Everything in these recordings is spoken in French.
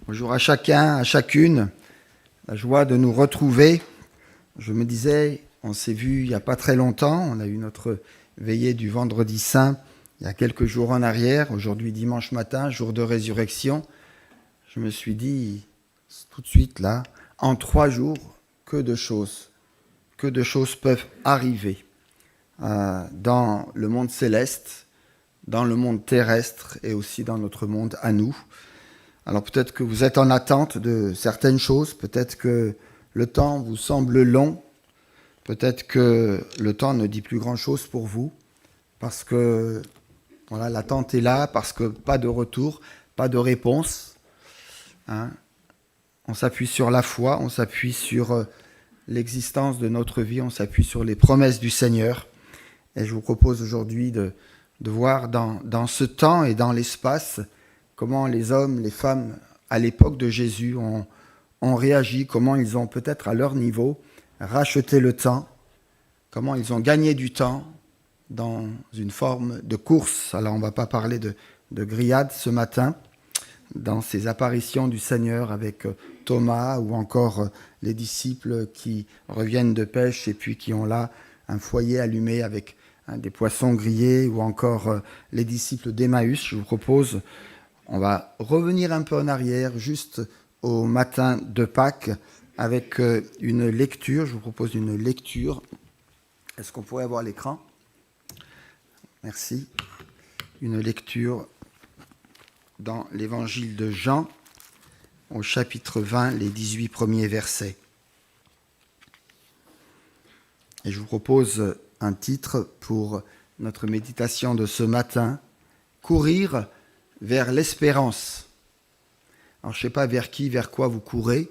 Bonjour à chacun, à chacune. La joie de nous retrouver. Je me disais, on s'est vu il n'y a pas très longtemps. On a eu notre veillée du Vendredi Saint il y a quelques jours en arrière. Aujourd'hui, dimanche matin, jour de résurrection. Je me suis dit, tout de suite là, en 3 jours, que de choses peuvent arriver dans le monde céleste, dans le monde terrestre et aussi dans notre monde à nous. Alors peut-être que vous êtes en attente de certaines choses, peut-être que le temps vous semble long, peut-être que le temps ne dit plus grand-chose pour vous, parce que voilà, l'attente est là, parce que pas de retour, pas de réponse. On s'appuie sur la foi, on s'appuie sur l'existence de notre vie, on s'appuie sur les promesses du Seigneur. Et je vous propose aujourd'hui de voir dans ce temps et dans l'espace comment les hommes, les femmes, à l'époque de Jésus, ont réagi, comment ils ont peut-être à leur niveau racheté le temps, comment ils ont gagné du temps dans une forme de course. Alors on ne va pas parler de grillade ce matin, dans ces apparitions du Seigneur avec Thomas ou encore les disciples qui reviennent de pêche et puis qui ont là un foyer allumé avec des poissons grillés, ou encore les disciples d'Emmaüs. Je vous propose, on va revenir un peu en arrière, juste au matin de Pâques, avec une lecture. Je vous propose une lecture. Est-ce qu'on pourrait avoir l'écran ? Merci. Une lecture dans l'évangile de Jean, au chapitre 20, les 18 premiers versets. Et je vous propose un titre pour notre méditation de ce matin, « Courir vers l'espérance ». Alors je ne sais pas vers qui, vers quoi vous courez,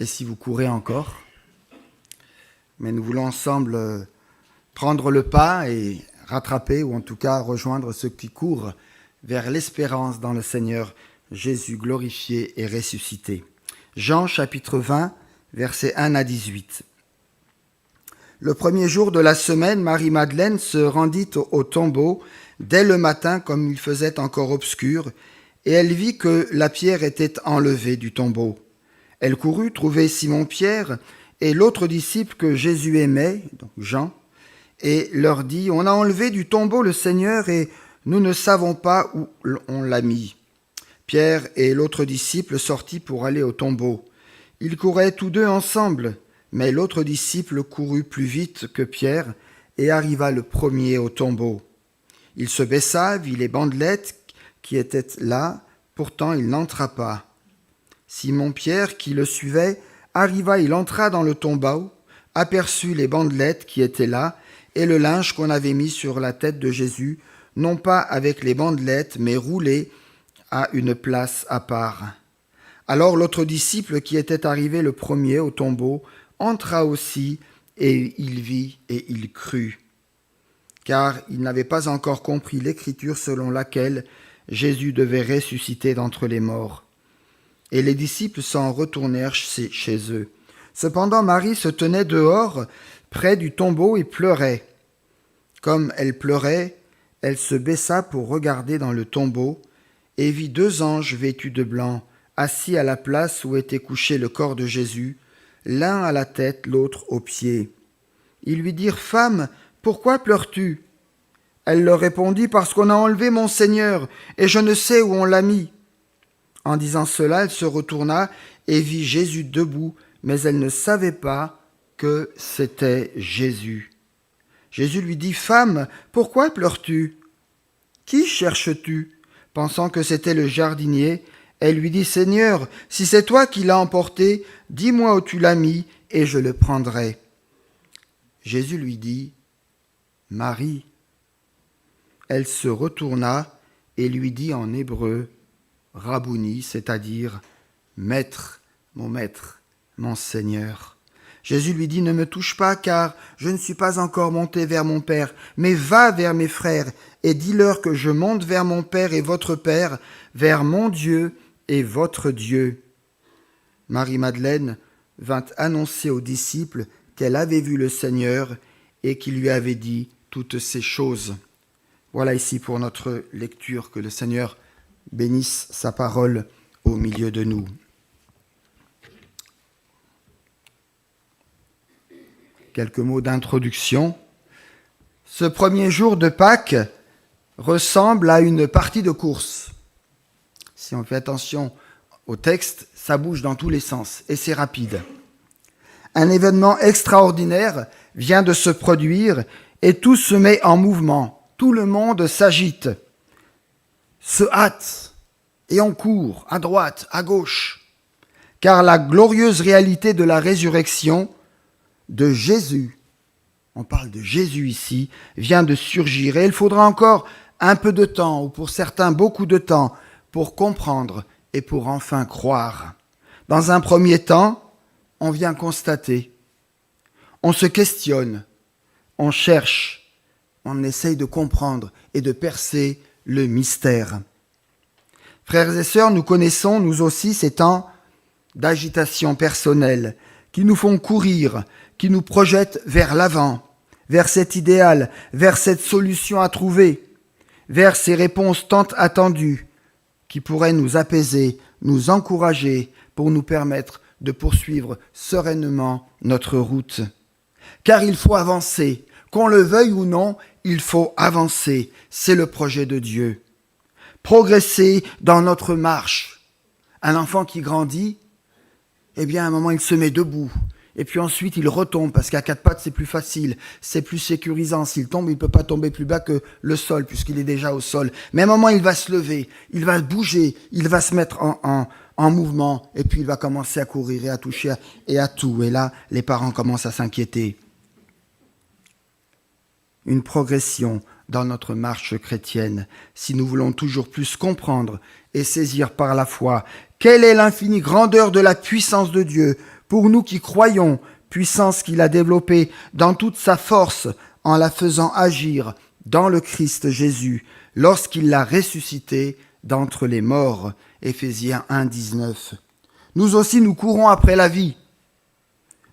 et si vous courez encore, mais nous voulons ensemble prendre le pas et rattraper, ou en tout cas rejoindre ceux qui courent vers l'espérance dans le Seigneur Jésus glorifié et ressuscité. Jean chapitre 20, versets 1 à 18. Le premier jour de la semaine, Marie-Madeleine se rendit au tombeau dès le matin comme il faisait encore obscur, et elle vit que la pierre était enlevée du tombeau. Elle courut trouver Simon-Pierre et l'autre disciple que Jésus aimait, donc Jean, et leur dit « On a enlevé du tombeau le Seigneur et nous ne savons pas où on l'a mis. » Pierre et l'autre disciple sortit pour aller au tombeau. Ils couraient tous deux ensemble, mais l'autre disciple courut plus vite que Pierre et arriva le premier au tombeau. Il se baissa, vit les bandelettes qui étaient là, pourtant il n'entra pas. Simon-Pierre, qui le suivait, arriva, il entra dans le tombeau, aperçut les bandelettes qui étaient là et le linge qu'on avait mis sur la tête de Jésus, non pas avec les bandelettes, mais roulé à une place à part. Alors l'autre disciple qui était arrivé le premier au tombeau entra aussi, et il vit et il crut. Car il n'avait pas encore compris l'écriture selon laquelle Jésus devait ressusciter d'entre les morts. Et les disciples s'en retournèrent chez eux. Cependant Marie se tenait dehors, près du tombeau, et pleurait. Comme elle pleurait, elle se baissa pour regarder dans le tombeau, et vit 2 anges vêtus de blanc, assis à la place où était couché le corps de Jésus, l'un à la tête, l'autre aux pieds. Ils lui dirent « Femme, pourquoi pleures-tu » Elle leur répondit « Parce qu'on a enlevé mon Seigneur, et je ne sais où on l'a mis. » En disant cela, elle se retourna et vit Jésus debout, mais elle ne savait pas que c'était Jésus. Jésus lui dit « Femme, pourquoi pleures-tu ? Qui cherches-tu » Pensant que c'était le jardinier, elle lui dit « Seigneur, si c'est toi qui l'as emporté, dis-moi où tu l'as mis, et je le prendrai. » Jésus lui dit « Marie. » Elle se retourna et lui dit en hébreu « Rabouni », c'est-à-dire « Maître, mon Seigneur. » Jésus lui dit « Ne me touche pas, car je ne suis pas encore monté vers mon Père, mais va vers mes frères et dis-leur que je monte vers mon Père et votre Père, vers mon Dieu et votre Dieu. » Marie-Madeleine vint annoncer aux disciples qu'elle avait vu le Seigneur et qu'il lui avait dit toutes ces choses. Voilà ici pour notre lecture, que le Seigneur bénisse sa parole au milieu de nous. Quelques mots d'introduction. Ce premier jour de Pâques ressemble à une partie de course. Si on fait attention au texte, ça bouge dans tous les sens et c'est rapide. Un événement extraordinaire vient de se produire et tout se met en mouvement. Tout le monde s'agite, se hâte et on court à droite, à gauche. Car la glorieuse réalité de la résurrection de Jésus, on parle de Jésus ici, vient de surgir. Et il faudra encore un peu de temps, ou pour certains beaucoup de temps, pour comprendre et pour enfin croire. Dans un premier temps, on vient constater, on se questionne, on cherche, on essaye de comprendre et de percer le mystère. Frères et sœurs, nous connaissons, nous aussi, ces temps d'agitation personnelle qui nous font courir, qui nous projettent vers l'avant, vers cet idéal, vers cette solution à trouver, vers ces réponses tant attendues qui pourraient nous apaiser, nous encourager pour nous permettre de poursuivre sereinement notre route. Car il faut avancer, qu'on le veuille ou non, il faut avancer, c'est le projet de Dieu. Progresser dans notre marche. Un enfant qui grandit, eh bien à un moment il se met debout, et puis ensuite il retombe, parce qu'à quatre pattes c'est plus facile, c'est plus sécurisant. S'il tombe, il ne peut pas tomber plus bas que le sol, puisqu'il est déjà au sol. Mais à un moment il va se lever, il va bouger, il va se mettre en mouvement, et puis il va commencer à courir et à toucher et à tout. Et là, les parents commencent à s'inquiéter. Une progression dans notre marche chrétienne, si nous voulons toujours plus comprendre et saisir par la foi quelle est l'infinie grandeur de la puissance de Dieu pour nous qui croyons, puissance qu'il a développée dans toute sa force en la faisant agir dans le Christ Jésus lorsqu'il l'a ressuscité d'entre les morts. Éphésiens 1, 19. Nous aussi, nous courons après la vie.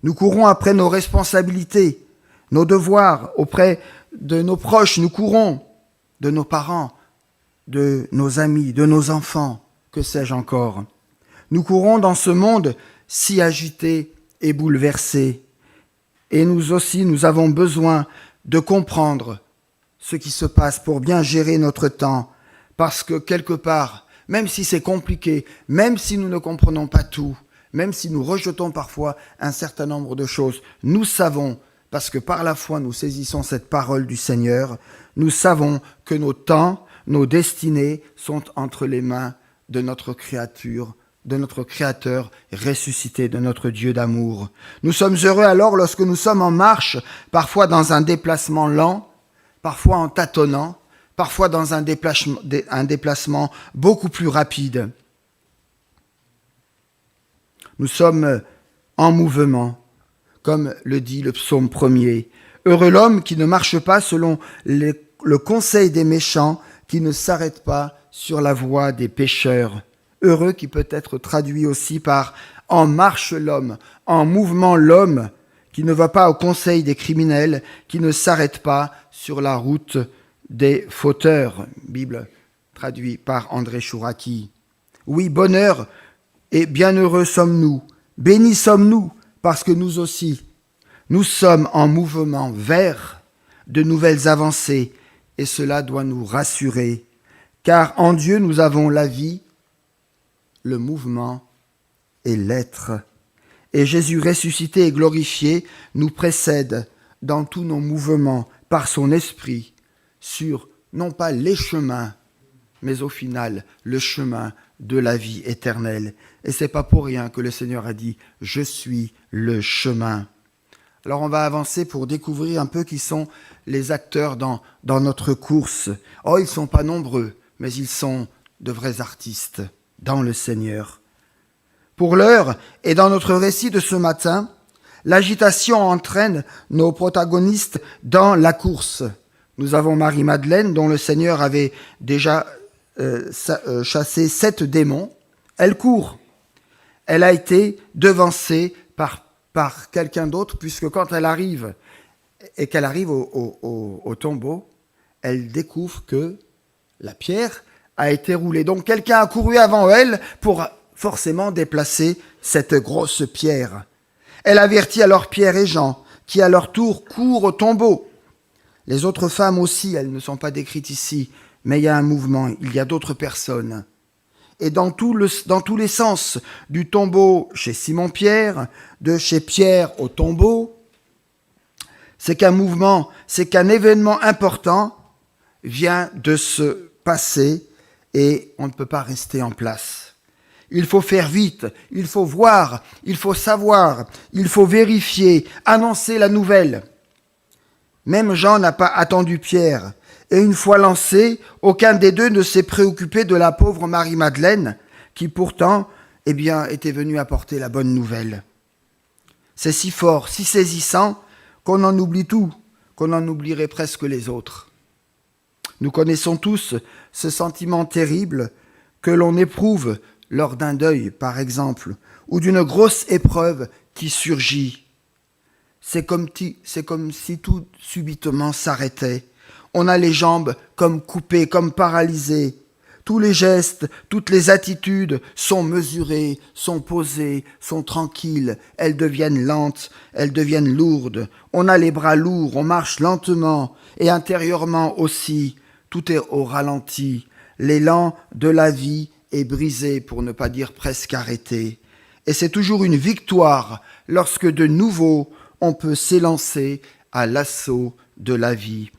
Nous courons après nos responsabilités, nos devoirs auprès de nos proches. Nous courons de nos parents, de nos amis, de nos enfants, que sais-je encore. Nous courons dans ce monde si agité et bouleversé. Et nous aussi, nous avons besoin de comprendre ce qui se passe pour bien gérer notre temps. Parce que quelque part, même si c'est compliqué, même si nous ne comprenons pas tout, même si nous rejetons parfois un certain nombre de choses, nous savons, parce que par la foi nous saisissons cette parole du Seigneur, nous savons que nos temps, nos destinées sont entre les mains de notre créature, de notre Créateur ressuscité, de notre Dieu d'amour. Nous sommes heureux alors lorsque nous sommes en marche, parfois dans un déplacement lent, parfois en tâtonnant, parfois dans un déplacement beaucoup plus rapide. Nous sommes en mouvement, comme le dit le psaume 1er. Heureux l'homme qui ne marche pas selon le conseil des méchants, qui ne s'arrête pas sur la voie des pécheurs. Heureux qui peut être traduit aussi par « en marche l'homme », en mouvement l'homme, qui ne va pas au conseil des criminels, qui ne s'arrête pas sur la route des fauteurs. Bible traduit par André Chouraki. Oui, bonheur et bienheureux sommes-nous, bénis sommes-nous, parce que nous aussi, nous sommes en mouvement vers de nouvelles avancées, et cela doit nous rassurer, car en Dieu nous avons la vie, le mouvement et l'être. Et Jésus ressuscité et glorifié nous précède dans tous nos mouvements par son esprit sur non pas les chemins, mais au final le chemin de la vie éternelle. Et c'est pas pour rien que le Seigneur a dit « Je suis le chemin ». Alors on va avancer pour découvrir un peu qui sont les acteurs dans notre course. Oh, ils ne sont pas nombreux, mais ils sont de vrais artistes dans le Seigneur. Pour l'heure, et dans notre récit de ce matin, l'agitation entraîne nos protagonistes dans la course. Nous avons Marie-Madeleine, dont le Seigneur avait déjà chassé 7 démons. Elle court. Elle a été devancée par quelqu'un d'autre, puisque quand elle arrive, et qu'elle arrive au tombeau, elle découvre que la pierre a été roulée. Donc quelqu'un a couru avant elle pour forcément déplacer cette grosse pierre. Elle avertit alors Pierre et Jean, qui à leur tour courent au tombeau. Les autres femmes aussi, elles ne sont pas décrites ici, mais il y a un mouvement, il y a d'autres personnes. Et dans tous les sens, du tombeau chez Simon-Pierre, de chez Pierre au tombeau, c'est qu'un mouvement, c'est qu'un événement important vient de se passer et on ne peut pas rester en place. Il faut faire vite, il faut voir, il faut savoir, il faut vérifier, annoncer la nouvelle. Même Jean n'a pas attendu Pierre. Et une fois lancé, aucun des deux ne s'est préoccupé de la pauvre Marie-Madeleine, qui pourtant, était venue apporter la bonne nouvelle. C'est si fort, si saisissant, qu'on en oublie tout, qu'on en oublierait presque les autres. Nous connaissons tous ce sentiment terrible que l'on éprouve lors d'un deuil, par exemple, ou d'une grosse épreuve qui surgit. C'est comme si tout subitement s'arrêtait. On a les jambes comme coupées, comme paralysées. Tous les gestes, toutes les attitudes sont mesurées, sont posées, sont tranquilles. Elles deviennent lentes, elles deviennent lourdes. On a les bras lourds, on marche lentement et intérieurement aussi. Tout est au ralenti. L'élan de la vie est brisé, pour ne pas dire presque arrêté. Et c'est toujours une victoire lorsque de nouveau on peut s'élancer à l'assaut de la vie.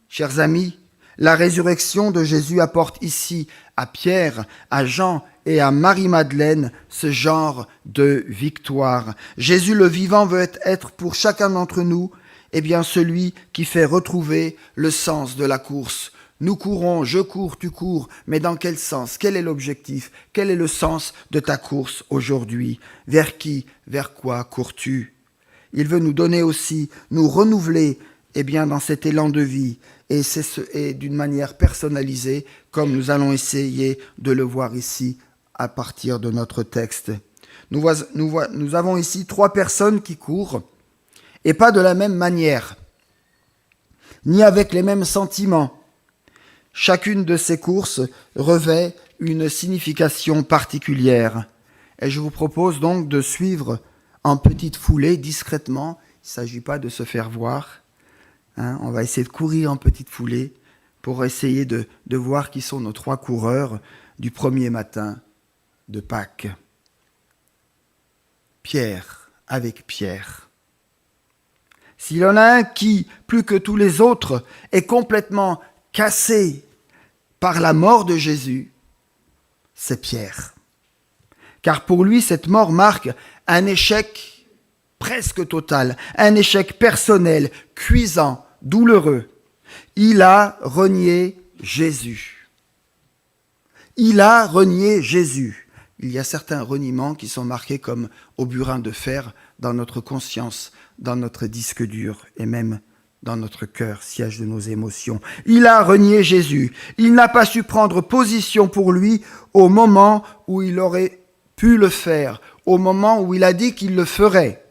Chers amis, la résurrection de Jésus apporte ici à Pierre, à Jean et à Marie-Madeleine ce genre de victoire. Jésus le vivant veut être pour chacun d'entre nous celui qui fait retrouver le sens de la course. Nous courons, je cours, tu cours, mais dans quel sens? Quel est l'objectif? Quel est le sens de ta course aujourd'hui? Vers qui? Vers quoi cours-tu? Il veut nous donner aussi, nous renouveler dans cet élan de vie et d'une manière personnalisée, comme nous allons essayer de le voir ici à partir de notre texte. Nous avons ici 3 personnes qui courent et pas de la même manière, ni avec les mêmes sentiments. Chacune de ces courses revêt une signification particulière. Et je vous propose donc de suivre en petite foulée, discrètement. Il ne s'agit pas de se faire voir. On va essayer de courir en petite foulée pour essayer de voir qui sont nos 3 coureurs du premier matin de Pâques. Pierre, avec Pierre. S'il y en a un qui, plus que tous les autres, est complètement cassé par la mort de Jésus, c'est Pierre. Car pour lui, cette mort marque un échec presque total, un échec personnel, cuisant, douloureux. Il a renié Jésus. Il a renié Jésus. Il y a certains reniements qui sont marqués comme au burin de fer dans notre conscience, dans notre disque dur et même dans notre cœur, siège de nos émotions. Il a renié Jésus. Il n'a pas su prendre position pour lui au moment où il aurait pu le faire, au moment où il a dit qu'il le ferait.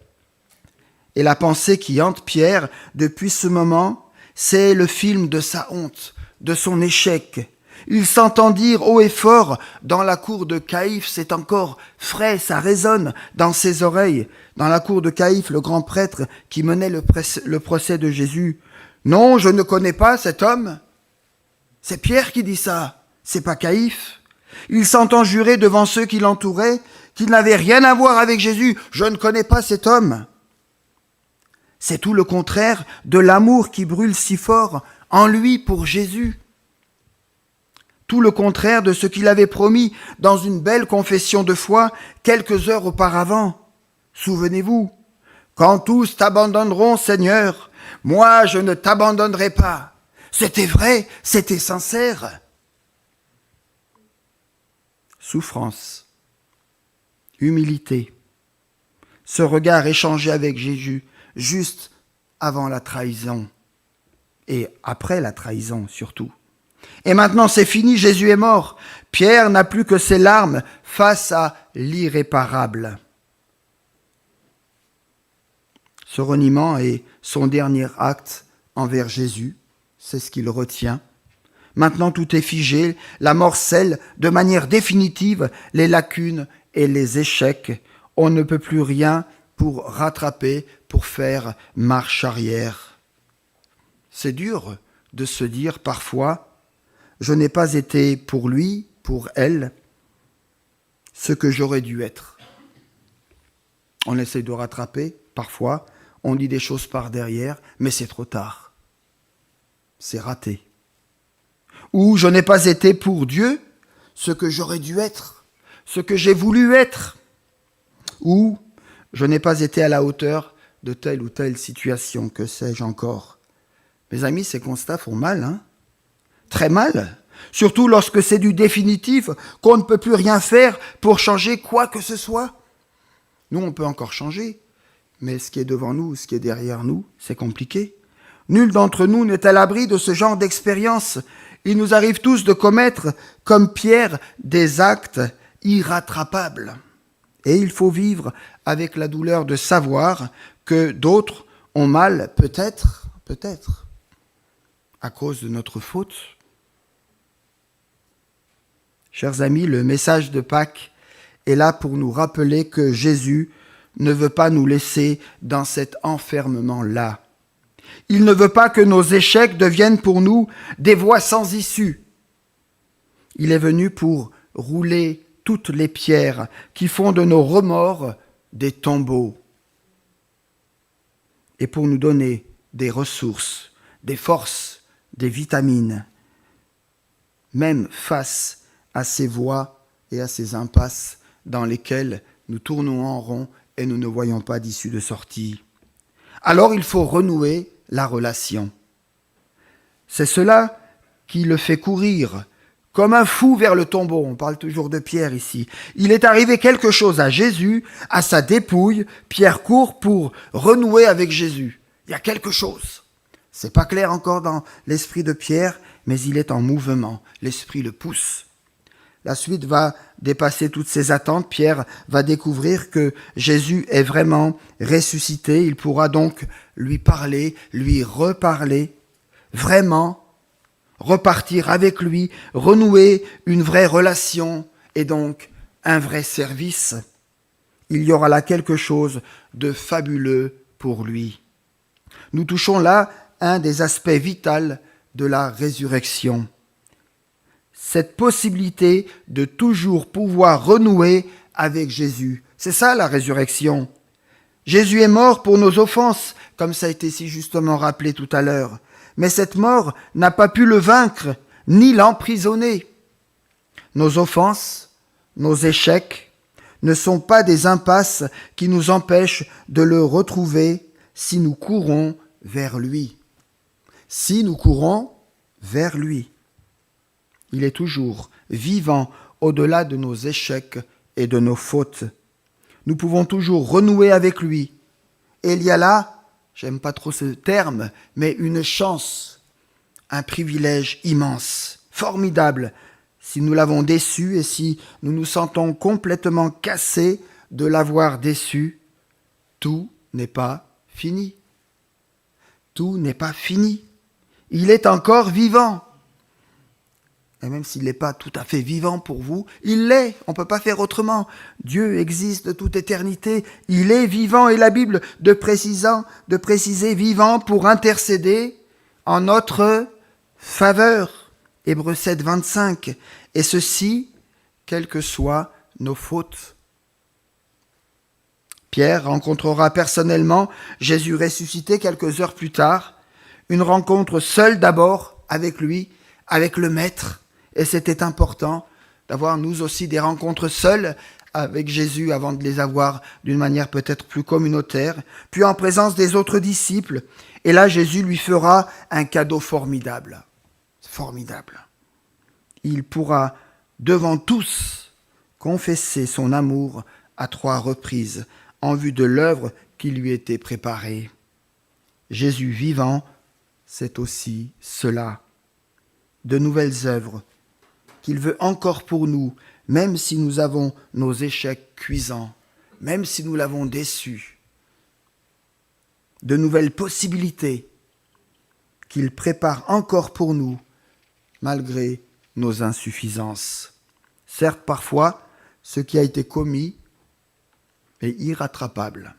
Et la pensée qui hante Pierre depuis ce moment, c'est le film de sa honte, de son échec. Il s'entend dire haut et fort dans la cour de Caïphe, c'est encore frais, ça résonne dans ses oreilles. Dans la cour de Caïphe, le grand prêtre qui menait le procès de Jésus. Non, je ne connais pas cet homme. C'est Pierre qui dit ça, c'est pas Caïphe. Il s'entend jurer devant ceux qui l'entouraient qu'il n'avait rien à voir avec Jésus. Je ne connais pas cet homme. C'est tout le contraire de l'amour qui brûle si fort en lui pour Jésus. Tout le contraire de ce qu'il avait promis dans une belle confession de foi quelques heures auparavant. Souvenez-vous, quand tous t'abandonneront, Seigneur, moi je ne t'abandonnerai pas. C'était vrai, c'était sincère. Souffrance, humilité, ce regard échangé avec Jésus juste avant la trahison et après la trahison surtout. Et maintenant c'est fini, Jésus est mort. Pierre n'a plus que ses larmes face à l'irréparable. Ce reniement est son dernier acte envers Jésus, c'est ce qu'il retient. Maintenant tout est figé, la mort scelle de manière définitive les lacunes et les échecs. On ne peut plus rien pour rattraper, pour faire marche arrière. C'est dur de se dire parfois, je n'ai pas été pour lui, pour elle, ce que j'aurais dû être. On essaie de rattraper, parfois, on dit des choses par derrière, mais c'est trop tard. C'est raté. Ou je n'ai pas été pour Dieu ce que j'aurais dû être, ce que j'ai voulu être. Ou je n'ai pas été à la hauteur de telle ou telle situation, que sais-je encore. Mes amis, ces constats font mal, hein ? Très mal. Surtout lorsque c'est du définitif, qu'on ne peut plus rien faire pour changer quoi que ce soit. Nous, on peut encore changer, mais ce qui est devant nous, ce qui est derrière nous, c'est compliqué. Nul d'entre nous n'est à l'abri de ce genre d'expérience. Il nous arrive tous de commettre, comme Pierre, des actes irrattrapables. Et il faut vivre avec la douleur de savoir que d'autres ont mal, peut-être, à cause de notre faute. Chers amis, le message de Pâques est là pour nous rappeler que Jésus ne veut pas nous laisser dans cet enfermement-là. Il ne veut pas que nos échecs deviennent pour nous des voies sans issue. Il est venu pour rouler toutes les pierres qui font de nos remords des tombeaux et pour nous donner des ressources, des forces, des vitamines, même face à ces voies et à ces impasses dans lesquelles nous tournons en rond et nous ne voyons pas d'issue de sortie. Alors il faut renouer la relation. C'est cela qui le fait courir comme un fou vers le tombeau. On parle toujours de Pierre ici. Il est arrivé quelque chose à Jésus, à sa dépouille. Pierre court pour renouer avec Jésus. Il y a quelque chose. C'est pas clair encore dans l'esprit de Pierre, mais il est en mouvement. L'esprit le pousse. La suite va dépasser toutes ses attentes. Pierre va découvrir que Jésus est vraiment ressuscité. Il pourra donc lui parler, lui reparler, vraiment repartir avec lui, renouer une vraie relation et donc un vrai service. Il y aura là quelque chose de fabuleux pour lui. Nous touchons là un des aspects vitaux de la résurrection. Cette possibilité de toujours pouvoir renouer avec Jésus. C'est ça la résurrection. Jésus est mort pour nos offenses, comme ça a été si justement rappelé tout à l'heure. Mais cette mort n'a pas pu le vaincre, ni l'emprisonner. Nos offenses, nos échecs, ne sont pas des impasses qui nous empêchent de le retrouver si nous courons vers lui. Si nous courons vers lui. Il est toujours vivant au-delà de nos échecs et de nos fautes. Nous pouvons toujours renouer avec lui. Et il y a là, j'aime pas trop ce terme, mais une chance, un privilège immense, formidable, si nous l'avons déçu et si nous nous sentons complètement cassés de l'avoir déçu. Tout n'est pas fini. Tout n'est pas fini. Il est encore vivant. Et même s'il n'est pas tout à fait vivant pour vous, il l'est, on ne peut pas faire autrement. Dieu existe de toute éternité, il est vivant et la Bible de préciser vivant pour intercéder en notre faveur. Hébreux 7, 25. Et ceci, quelles que soient nos fautes. Pierre rencontrera personnellement Jésus ressuscité quelques heures plus tard, une rencontre seule d'abord avec lui, avec le Maître. Et c'était important d'avoir nous aussi des rencontres seules avec Jésus avant de les avoir d'une manière peut-être plus communautaire, puis en présence des autres disciples. Et là, Jésus lui fera un cadeau formidable. Formidable. Il pourra devant tous confesser son amour à 3 reprises en vue de l'œuvre qui lui était préparée. Jésus vivant, c'est aussi cela. De nouvelles œuvres qu'il veut encore pour nous, même si nous avons nos échecs cuisants, même si nous l'avons déçu. De nouvelles possibilités qu'il prépare encore pour nous, malgré nos insuffisances. Certes, parfois, ce qui a été commis est irrattrapable.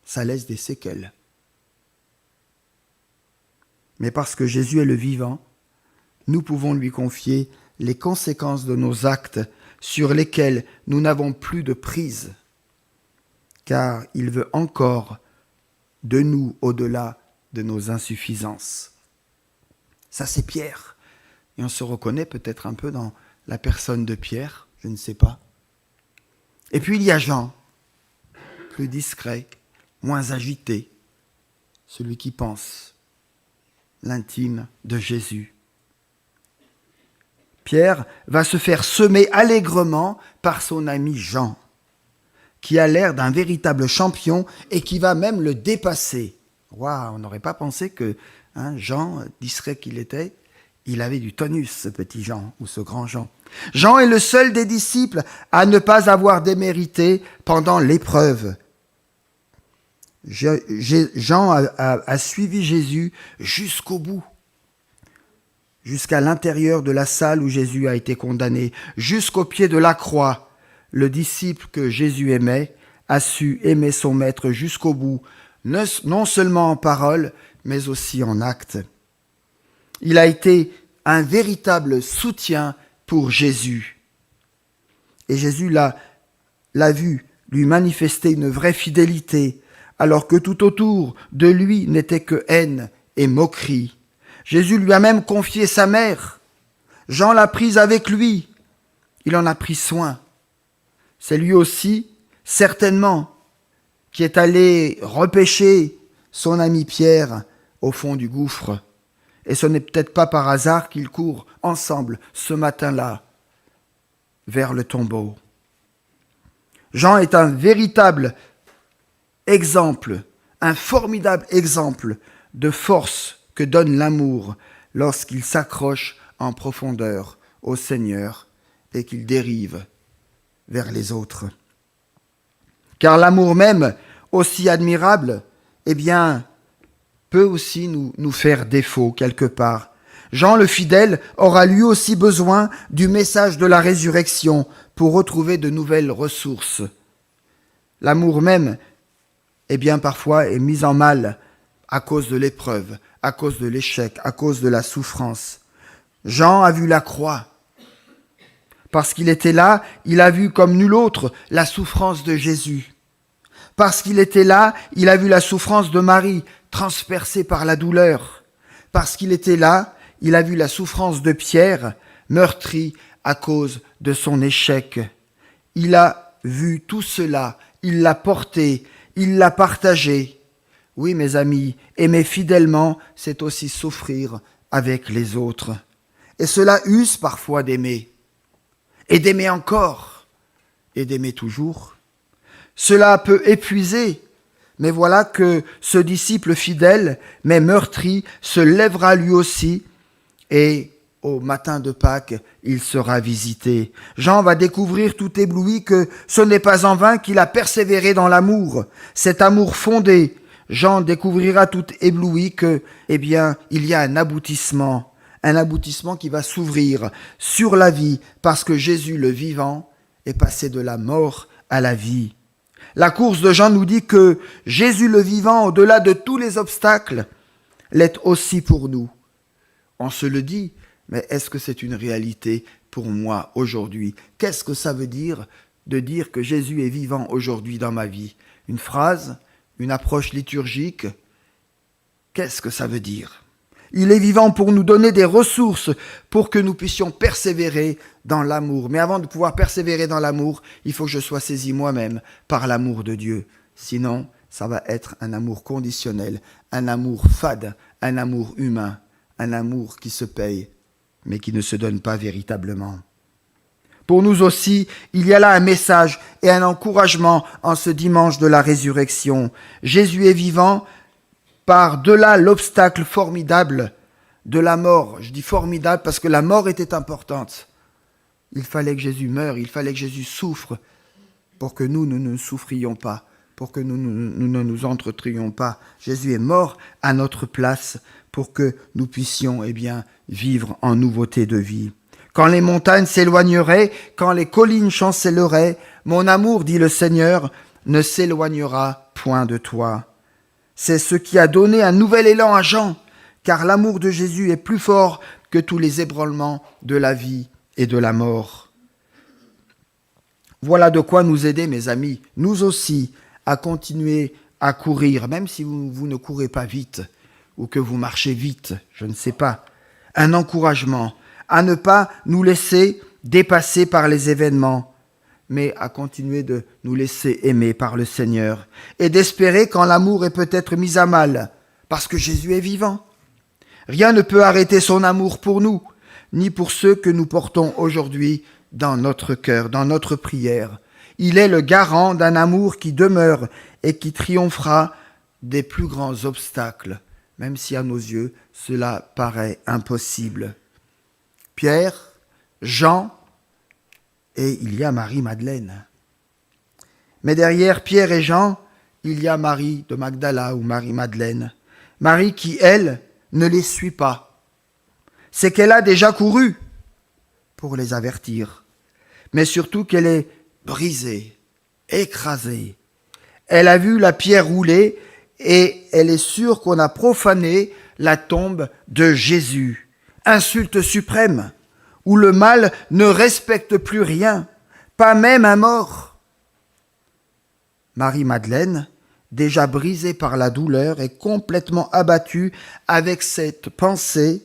Ça laisse des séquelles. Mais parce que Jésus est le vivant, nous pouvons lui confier les conséquences de nos actes sur lesquels nous n'avons plus de prise, car il veut encore de nous au-delà de nos insuffisances. Ça, c'est Pierre. Et on se reconnaît peut-être un peu dans la personne de Pierre, je ne sais pas. Et puis il y a Jean, plus discret, moins agité, celui qui pense l'intime de Jésus. Pierre va se faire semer allègrement par son ami Jean, qui a l'air d'un véritable champion et qui va même le dépasser. Waouh, on n'aurait pas pensé que Jean, discret qu'il était, il avait du tonus, ce petit Jean, ou ce grand Jean. Jean est le seul des disciples à ne pas avoir démérité pendant l'épreuve. Jean a suivi Jésus jusqu'au bout, jusqu'à l'intérieur de la salle où Jésus a été condamné, jusqu'au pied de la croix. Le disciple que Jésus aimait a su aimer son maître jusqu'au bout, non seulement en parole, mais aussi en acte. Il a été un véritable soutien pour Jésus. Et Jésus l'a vu lui manifester une vraie fidélité, alors que tout autour de lui n'était que haine et moquerie. Jésus lui a même confié sa mère. Jean l'a prise avec lui. Il en a pris soin. C'est lui aussi, certainement, qui est allé repêcher son ami Pierre au fond du gouffre. Et ce n'est peut-être pas par hasard qu'ils courent ensemble ce matin-là vers le tombeau. Jean est un véritable exemple, un formidable exemple de force que donne l'amour lorsqu'il s'accroche en profondeur au Seigneur et qu'il dérive vers les autres. Car l'amour même, aussi admirable, peut aussi nous faire défaut quelque part. Jean le fidèle aura lui aussi besoin du message de la résurrection pour retrouver de nouvelles ressources. L'amour même, parfois est mis en mal à cause de l'épreuve, à cause de l'échec, à cause de la souffrance. Jean a vu la croix. Parce qu'il était là, il a vu comme nul autre la souffrance de Jésus. Parce qu'il était là, il a vu la souffrance de Marie, transpercée par la douleur. Parce qu'il était là, il a vu la souffrance de Pierre, meurtri à cause de son échec. Il a vu tout cela, il l'a porté, il l'a partagé. Oui, mes amis, aimer fidèlement, c'est aussi souffrir avec les autres. Et cela use parfois d'aimer. Et d'aimer encore. Et d'aimer toujours. Cela peut épuiser. Mais voilà que ce disciple fidèle, mais meurtri, se lèvera lui aussi. Et au matin de Pâques, il sera visité. Jean va découvrir tout ébloui que ce n'est pas en vain qu'il a persévéré dans l'amour. Cet amour fondé. Jean découvrira tout ébloui que, il y a un aboutissement qui va s'ouvrir sur la vie parce que Jésus le vivant est passé de la mort à la vie. La course de Jean nous dit que Jésus le vivant, au-delà de tous les obstacles, l'est aussi pour nous. On se le dit, mais est-ce que c'est une réalité pour moi aujourd'hui? Qu'est-ce que ça veut dire de dire que Jésus est vivant aujourd'hui dans ma vie? Une phrase, une approche liturgique? Qu'est-ce que ça veut dire? Il est vivant pour nous donner des ressources pour que nous puissions persévérer dans l'amour. Mais avant de pouvoir persévérer dans l'amour, il faut que je sois saisi moi-même par l'amour de Dieu. Sinon, ça va être un amour conditionnel, un amour fade, un amour humain, un amour qui se paye, mais qui ne se donne pas véritablement. Pour nous aussi, il y a là un message et un encouragement en ce dimanche de la résurrection. Jésus est vivant par-delà l'obstacle formidable de la mort. Je dis formidable parce que la mort était importante. Il fallait que Jésus meure, il fallait que Jésus souffre pour que nous ne souffrions pas, pour que nous ne nous entretuions pas. Jésus est mort à notre place pour que nous puissions vivre en nouveauté de vie. Quand les montagnes s'éloigneraient, quand les collines chancelleraient, mon amour, dit le Seigneur, ne s'éloignera point de toi. C'est ce qui a donné un nouvel élan à Jean, car l'amour de Jésus est plus fort que tous les ébranlements de la vie et de la mort. Voilà de quoi nous aider, mes amis, nous aussi, à continuer à courir, même si vous ne courez pas vite, ou que vous marchez vite, je ne sais pas. Un encouragement à ne pas nous laisser dépasser par les événements, mais à continuer de nous laisser aimer par le Seigneur et d'espérer quand l'amour est peut-être mis à mal, parce que Jésus est vivant. Rien ne peut arrêter son amour pour nous, ni pour ceux que nous portons aujourd'hui dans notre cœur, dans notre prière. Il est le garant d'un amour qui demeure et qui triomphera des plus grands obstacles, même si à nos yeux cela paraît impossible. Pierre, Jean, et il y a Marie-Madeleine. Mais derrière Pierre et Jean, il y a Marie de Magdala ou Marie-Madeleine. Marie qui, elle, ne les suit pas. C'est qu'elle a déjà couru pour les avertir, mais surtout qu'elle est brisée, écrasée. Elle a vu la pierre rouler et elle est sûre qu'on a profané la tombe de Jésus. Insulte suprême, où le mal ne respecte plus rien, pas même un mort. Marie-Madeleine, déjà brisée par la douleur et complètement abattue avec cette pensée,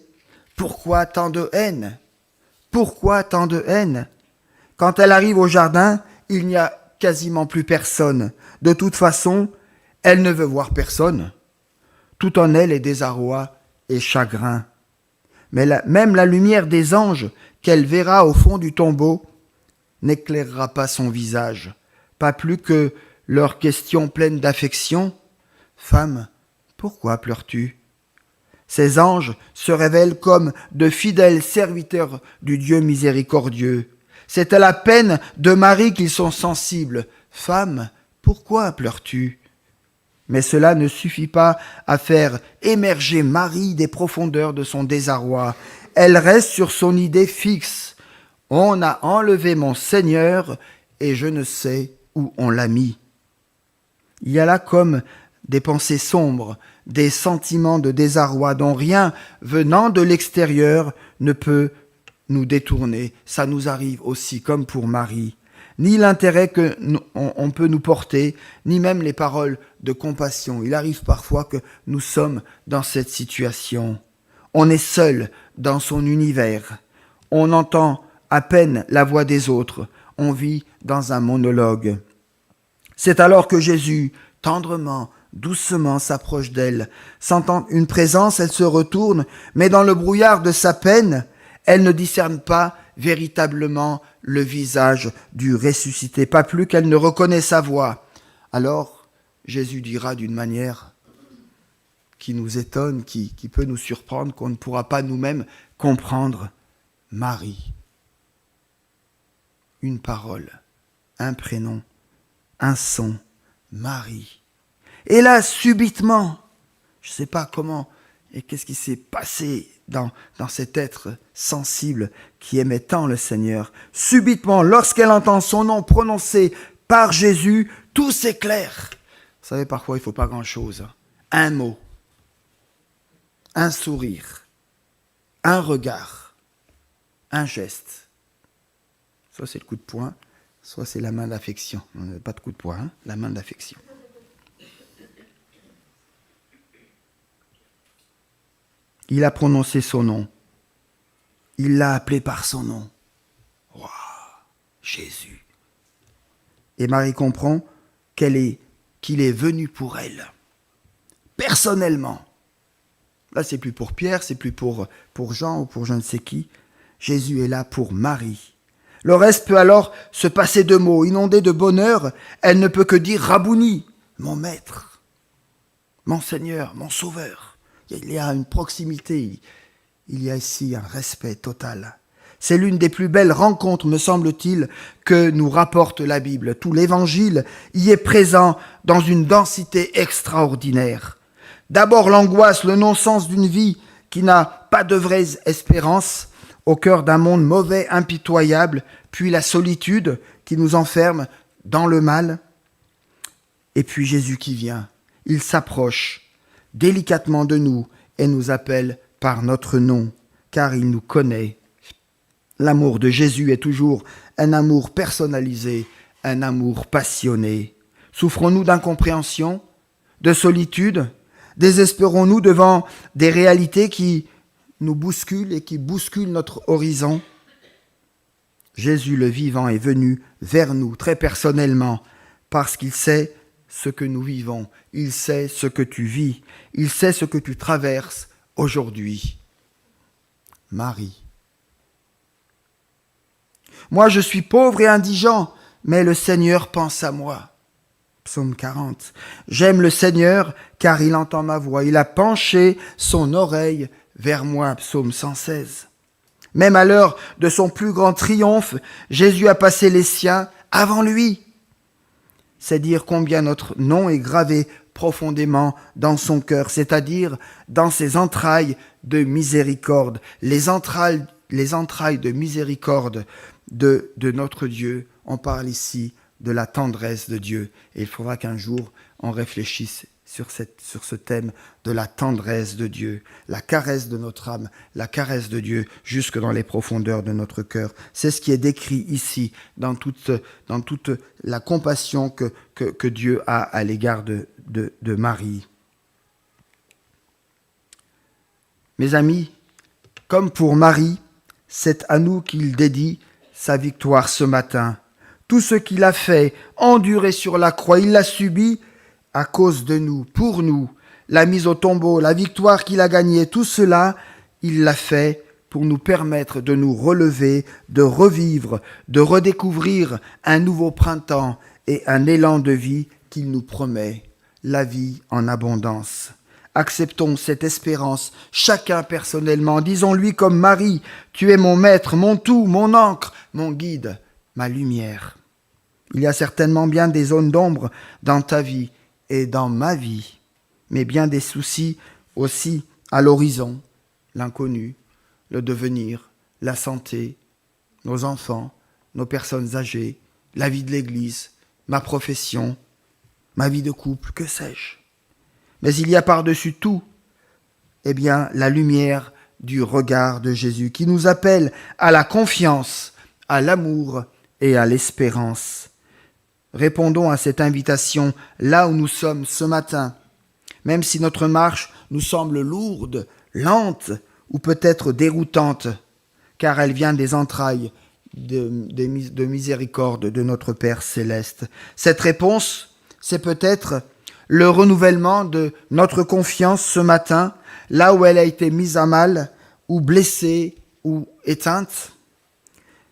pourquoi tant de haine ? Pourquoi tant de haine ? Quand elle arrive au jardin, il n'y a quasiment plus personne. De toute façon, elle ne veut voir personne. Tout en elle est désarroi et chagrin. Mais même la lumière des anges qu'elle verra au fond du tombeau n'éclairera pas son visage, pas plus que leurs questions pleines d'affection. « Femme, pourquoi pleures-tu » Ces anges se révèlent comme de fidèles serviteurs du Dieu miséricordieux. C'est à la peine de Marie qu'ils sont sensibles. « Femme, pourquoi pleures-tu » Mais cela ne suffit pas à faire émerger Marie des profondeurs de son désarroi. Elle reste sur son idée fixe. On a enlevé mon Seigneur et je ne sais où on l'a mis. Il y a là comme des pensées sombres, des sentiments de désarroi dont rien venant de l'extérieur ne peut nous détourner. Ça nous arrive aussi comme pour Marie. Ni l'intérêt que on peut nous porter, ni même les paroles de compassion. Il arrive parfois que nous sommes dans cette situation. On est seul dans son univers. On entend à peine la voix des autres. On vit dans un monologue. C'est alors que Jésus, tendrement, doucement s'approche d'elle. Sentant une présence, elle se retourne, mais dans le brouillard de sa peine, elle ne discerne pas véritablement le visage du ressuscité, pas plus qu'elle ne reconnaît sa voix. Alors, Jésus dira d'une manière qui nous étonne, qui peut nous surprendre, qu'on ne pourra pas nous-mêmes comprendre. Marie. Une parole, un prénom, un son, Marie. Et là, subitement, je ne sais pas comment et qu'est-ce qui s'est passé dans cet être sensible qui aimait tant le Seigneur. Subitement, lorsqu'elle entend son nom prononcé par Jésus, tout s'éclaire. Vous savez, parfois, il ne faut pas grand-chose. Un mot, un sourire, un regard, un geste. Soit c'est le coup de poing, soit c'est la main d'affection. Pas de coup de poing, hein, la main d'affection. Il a prononcé son nom. Il l'a appelé par son nom. Waouh, Jésus. Et Marie comprend qu'il est venu pour elle. Personnellement. Là, c'est plus pour Pierre, c'est plus pour Jean ou pour je ne sais qui. Jésus est là pour Marie. Le reste peut alors se passer de mots. Inondée de bonheur, elle ne peut que dire Rabouni, mon maître, mon Seigneur, mon Sauveur. Il y a une proximité, il y a ici un respect total. C'est l'une des plus belles rencontres, me semble-t-il, que nous rapporte la Bible. Tout l'Évangile y est présent dans une densité extraordinaire. D'abord l'angoisse, le non-sens d'une vie qui n'a pas de vraie espérance, au cœur d'un monde mauvais, impitoyable, puis la solitude qui nous enferme dans le mal. Et puis Jésus qui vient, il s'approche délicatement de nous et nous appelle par notre nom, car il nous connaît. L'amour de Jésus est toujours un amour personnalisé, un amour passionné. Souffrons-nous d'incompréhension, de solitude? Désespérons-nous devant des réalités qui nous bousculent et qui bousculent notre horizon? Jésus le vivant est venu vers nous très personnellement parce qu'il sait ce que nous vivons, il sait ce que tu vis, il sait ce que tu traverses aujourd'hui. Marie. Moi je suis pauvre et indigent, mais le Seigneur pense à moi. Psaume 40. J'aime le Seigneur car il entend ma voix. Il a penché son oreille vers moi. Psaume 116. Même à l'heure de son plus grand triomphe, Jésus a passé les siens avant lui. C'est dire combien notre nom est gravé profondément dans son cœur, c'est-à-dire dans ses entrailles de miséricorde. Les entrailles de miséricorde de notre Dieu. On parle ici de la tendresse de Dieu. Et il faudra qu'un jour, on réfléchisse sur ce thème de la tendresse de Dieu, la caresse de notre âme, la caresse de Dieu jusque dans les profondeurs de notre cœur. C'est ce qui est décrit ici dans toute la compassion que Dieu a à l'égard de Marie. Mes amis, comme pour Marie, c'est à nous qu'il dédie sa victoire ce matin. Tout ce qu'il a fait, enduré sur la croix, il l'a subi à cause de nous, pour nous. La mise au tombeau, la victoire qu'il a gagnée, tout cela, il l'a fait pour nous permettre de nous relever, de revivre, de redécouvrir un nouveau printemps et un élan de vie qu'il nous promet, la vie en abondance. Acceptons cette espérance, chacun personnellement. Disons-lui comme Marie, tu es mon maître, mon tout, mon ancre, mon guide, ma lumière. Il y a certainement bien des zones d'ombre dans ta vie et dans ma vie, mais bien des soucis aussi à l'horizon, l'inconnu, le devenir, la santé, nos enfants, nos personnes âgées, la vie de l'Église, ma profession, ma vie de couple, que sais-je. Mais il y a par-dessus tout, la lumière du regard de Jésus qui nous appelle à la confiance, à l'amour et à l'espérance. Répondons à cette invitation là où nous sommes ce matin, même si notre marche nous semble lourde, lente ou peut-être déroutante, car elle vient des entrailles de miséricorde de notre Père céleste. Cette réponse, c'est peut-être le renouvellement de notre confiance ce matin, là où elle a été mise à mal, ou blessée, ou éteinte.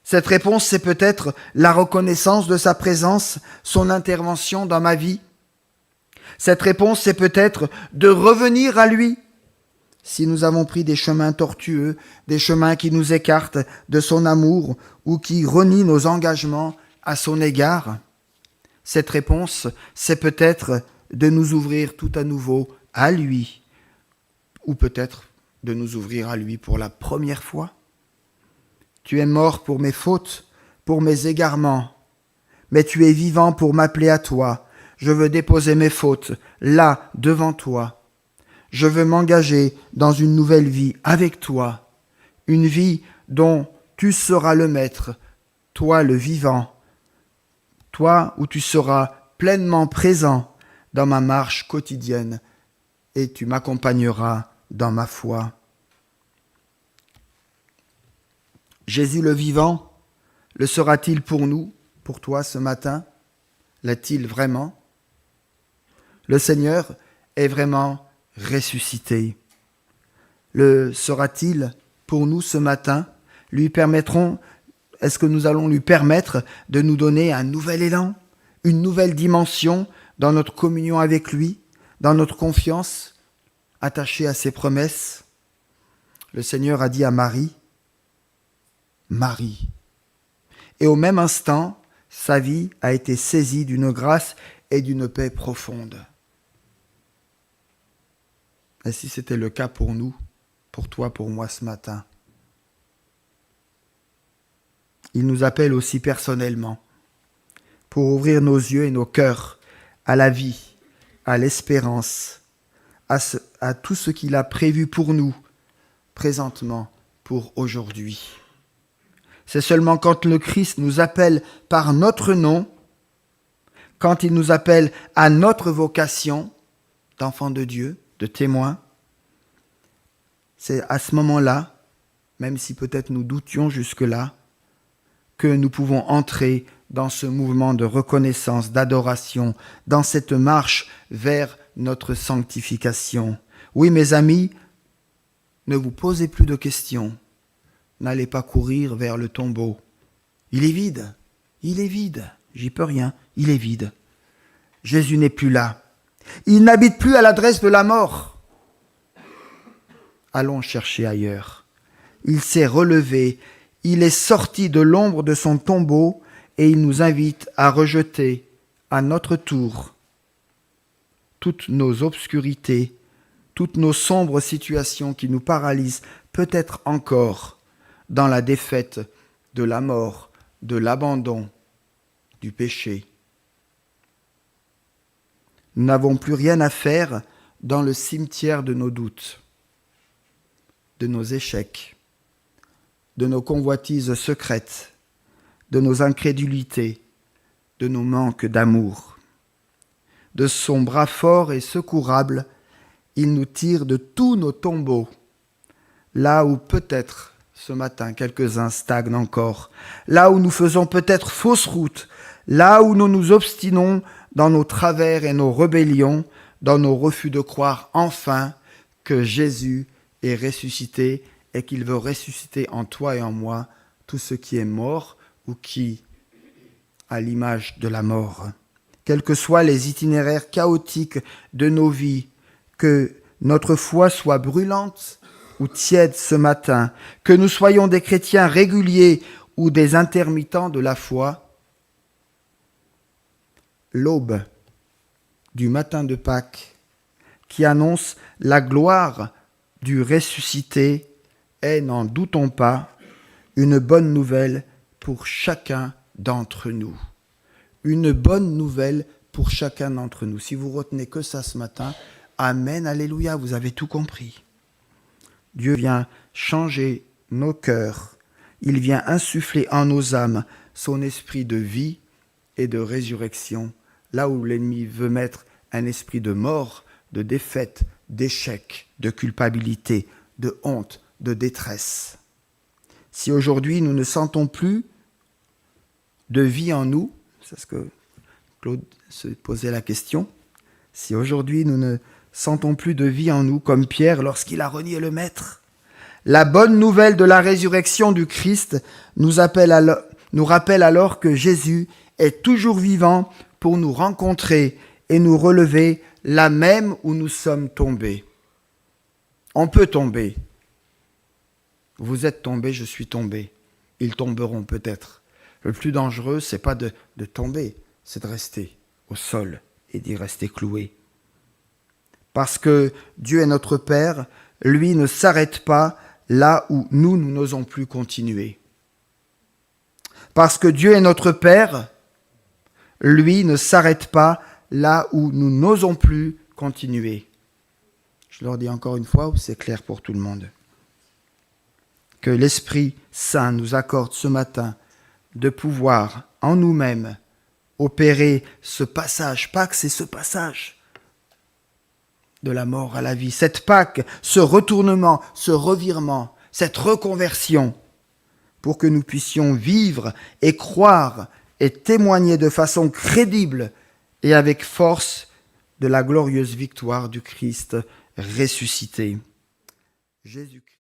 Cette réponse, c'est peut-être la reconnaissance de sa présence, son intervention dans ma vie. Cette réponse, c'est peut-être de revenir à lui. Si nous avons pris des chemins tortueux, des chemins qui nous écartent de son amour ou qui renient nos engagements à son égard, cette réponse, c'est peut-être de nous ouvrir tout à nouveau à lui, ou peut-être de nous ouvrir à lui pour la première fois. Tu es mort pour mes fautes, pour mes égarements, mais tu es vivant pour m'appeler à toi. Je veux déposer mes fautes là, devant toi. Je veux m'engager dans une nouvelle vie avec toi, une vie dont tu seras le maître, toi le vivant, toi où tu seras pleinement présent dans ma marche quotidienne et tu m'accompagneras dans ma foi. Jésus le vivant, le sera-t-il pour nous, pour toi ce matin? L'est-il vraiment? Le Seigneur est vraiment ressuscité. Le sera-t-il pour nous ce matin? Est-ce que nous allons lui permettre de nous donner un nouvel élan, une nouvelle dimension dans notre communion avec lui, dans notre confiance attachée à ses promesses? Le Seigneur a dit à Marie, Marie. Et au même instant, sa vie a été saisie d'une grâce et d'une paix profonde. Et si c'était le cas pour nous, pour toi, pour moi ce matin. Il nous appelle aussi personnellement pour ouvrir nos yeux et nos cœurs à la vie, à l'espérance, à tout ce qu'il a prévu pour nous, présentement, pour aujourd'hui. C'est seulement quand le Christ nous appelle par notre nom, quand il nous appelle à notre vocation d'enfant de Dieu, de témoin, c'est à ce moment-là, même si peut-être nous doutions jusque-là, que nous pouvons entrer dans ce mouvement de reconnaissance, d'adoration, dans cette marche vers notre sanctification. Oui, mes amis, ne vous posez plus de questions. N'allez pas courir vers le tombeau. Il est vide. Il est vide. J'y peux rien. Il est vide. Jésus n'est plus là. Il n'habite plus à l'adresse de la mort. Allons chercher ailleurs. Il s'est relevé. Il est sorti de l'ombre de son tombeau et il nous invite à rejeter à notre tour toutes nos obscurités, toutes nos sombres situations qui nous paralysent, peut-être encore dans la défaite de la mort, de l'abandon, du péché. Nous n'avons plus rien à faire dans le cimetière de nos doutes, de nos échecs, de nos convoitises secrètes, de nos incrédulités, de nos manques d'amour. De son bras fort et secourable, il nous tire de tous nos tombeaux, là où peut-être ce matin quelques-uns stagnent encore, là où nous faisons peut-être fausse route, là où nous nous obstinons dans nos travers et nos rébellions, dans nos refus de croire enfin que Jésus est ressuscité et qu'il veut ressusciter en toi et en moi tout ce qui est mort ou qui a l'image de la mort. Quels que soient les itinéraires chaotiques de nos vies, que notre foi soit brûlante ou tiède ce matin, que nous soyons des chrétiens réguliers ou des intermittents de la foi, l'aube du matin de Pâques, qui annonce la gloire du ressuscité, est, n'en doutons pas, une bonne nouvelle pour chacun d'entre nous. Une bonne nouvelle pour chacun d'entre nous. Si vous retenez que ça ce matin, amen, alléluia, vous avez tout compris. Dieu vient changer nos cœurs. Il vient insuffler en nos âmes son esprit de vie et de résurrection, là où l'ennemi veut mettre un esprit de mort, de défaite, d'échec, de culpabilité, de honte, de détresse. Si aujourd'hui nous ne sentons plus de vie en nous, c'est ce que Claude se posait la question, si aujourd'hui nous ne sentons plus de vie en nous comme Pierre lorsqu'il a renié le Maître, la bonne nouvelle de la résurrection du Christ nous rappelle alors que Jésus est toujours vivant pour nous rencontrer et nous relever là même où nous sommes tombés. On peut tomber. Vous êtes tombés, je suis tombé. Ils tomberont peut-être. Le plus dangereux, c'est pas de tomber, c'est de rester au sol et d'y rester cloué. Parce que Dieu est notre Père, lui ne s'arrête pas là où nous n'osons plus continuer. Parce que Dieu est notre Père, lui ne s'arrête pas là où nous n'osons plus continuer. Je leur dis encore une fois, c'est clair pour tout le monde. Que l'Esprit Saint nous accorde ce matin de pouvoir en nous-mêmes opérer ce passage. Pâques, c'est ce passage de la mort à la vie. Cette Pâques, ce retournement, ce revirement, cette reconversion, pour que nous puissions vivre et croire et témoigner de façon crédible et avec force de la glorieuse victoire du Christ ressuscité. Jésus-Christ.